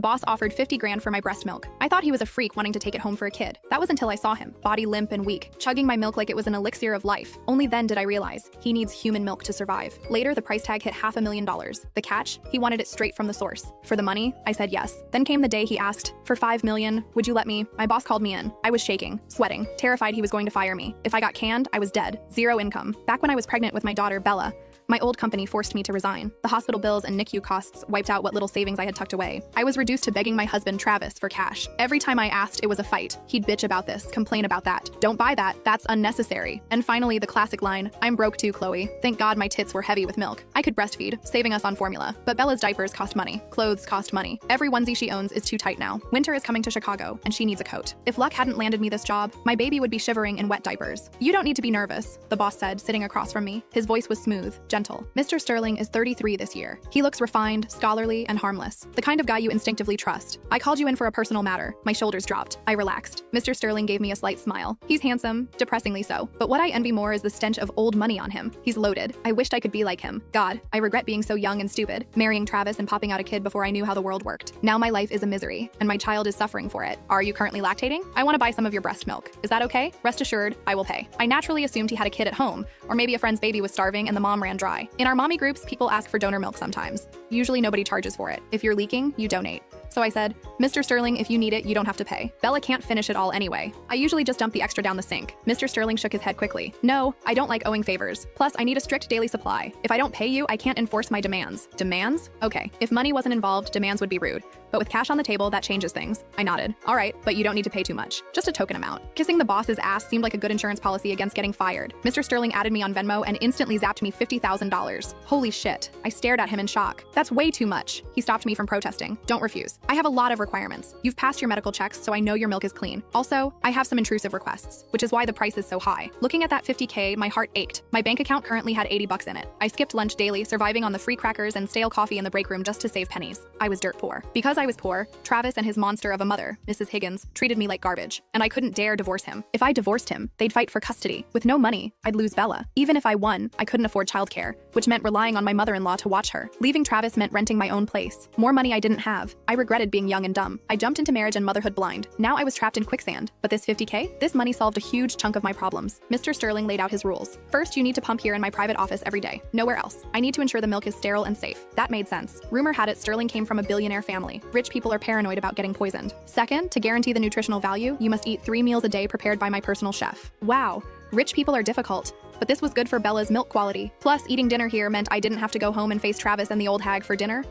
The boss offered 50 grand for my breast milk. I thought he was a freak wanting to take it home for a kid. That was until I saw him, body limp and weak, chugging my milk like it was an elixir of life. Only then did I realize he needs human milk to survive. Later, the price tag hit $500,000. The catch? He wanted it straight from the source. For the money, I said yes. Then came the day he asked, for $5 million, would you let me? My boss called me in. I was shaking, sweating, terrified he was going to fire me. If I got canned, I was dead. Zero income. Back when I was pregnant with my daughter, Bella, my old company forced me to resign. The hospital bills and NICU costs wiped out what little savings I had tucked away. I was reduced to begging my husband, Travis, for cash. Every time I asked, it was a fight. He'd bitch about this, complain about that. Don't buy that, that's unnecessary. And finally, the classic line, I'm broke too, Chloe. Thank God my tits were heavy with milk. I could breastfeed, saving us on formula. But Bella's diapers cost money. Clothes cost money. Every onesie she owns is too tight now. Winter is coming to Chicago, and she needs a coat. If luck hadn't landed me this job, my baby would be shivering in wet diapers. You don't need to be nervous, the boss said, sitting across from me. His voice was smooth, gentle. Mr. Sterling is 33 this year. He looks refined, scholarly, and harmless. The kind of guy you instinctively trust. I called you in for a personal matter. My shoulders dropped. I relaxed. Mr. Sterling gave me a slight smile. He's handsome, depressingly so. But what I envy more is the stench of old money on him. He's loaded. I wished I could be like him. God, I regret being so young and stupid, marrying Travis and popping out a kid before I knew how the world worked. Now my life is a misery, and my child is suffering for it. Are you currently lactating? I want to buy some of your breast milk. Is that okay? Rest assured, I will pay. I naturally assumed he had a kid at home, or maybe a friend's baby was starving and the mom ran dry. In our mommy groups, people ask for donor milk sometimes. Usually nobody charges for it. If you're leaking, you donate. So I said, Mr. Sterling, if you need it, you don't have to pay. Bella can't finish it all anyway. I usually just dump the extra down the sink. Mr. Sterling shook his head quickly. No, I don't like owing favors. Plus, I need a strict daily supply. If I don't pay you, I can't enforce my demands. Demands? Okay. If money wasn't involved, demands would be rude. But with cash on the table, that changes things. I nodded. All right, but you don't need to pay too much. Just a token amount. Kissing the boss's ass seemed like a good insurance policy against getting fired. Mr. Sterling added me on Venmo and instantly zapped me $50,000. Holy shit. I stared at him in shock. That's way too much. He stopped me from protesting. Don't refuse. I have a lot of requirements. You've passed your medical checks, so I know your milk is clean. Also, I have some intrusive requests, which is why the price is so high. Looking at that $50K, my heart ached. My bank account currently had $80 in it. I skipped lunch daily, surviving on the free crackers and stale coffee in the break room just to save pennies. I was dirt poor. Because I was poor, Travis and his monster of a mother, Mrs. Higgins, treated me like garbage, and I couldn't dare divorce him. If I divorced him, they'd fight for custody. With no money, I'd lose Bella. Even if I won, I couldn't afford childcare, which meant relying on my mother-in-law to watch her. Leaving Travis meant renting my own place. More money I didn't have. I regretted being young and dumb. I jumped into marriage and motherhood blind. Now I was trapped in quicksand. But this $50K? This money solved a huge chunk of my problems. Mr. Sterling laid out his rules. First, you need to pump here in my private office every day. Nowhere else. I need to ensure the milk is sterile and safe. That made sense. Rumor had it Sterling came from a billionaire family. Rich people are paranoid about getting poisoned. Second, to guarantee the nutritional value, you must eat 3 meals a day prepared by my personal chef. Wow. Rich people are difficult. But this was good for Bella's milk quality. Plus, eating dinner here meant I didn't have to go home and face Travis and the old hag for dinner.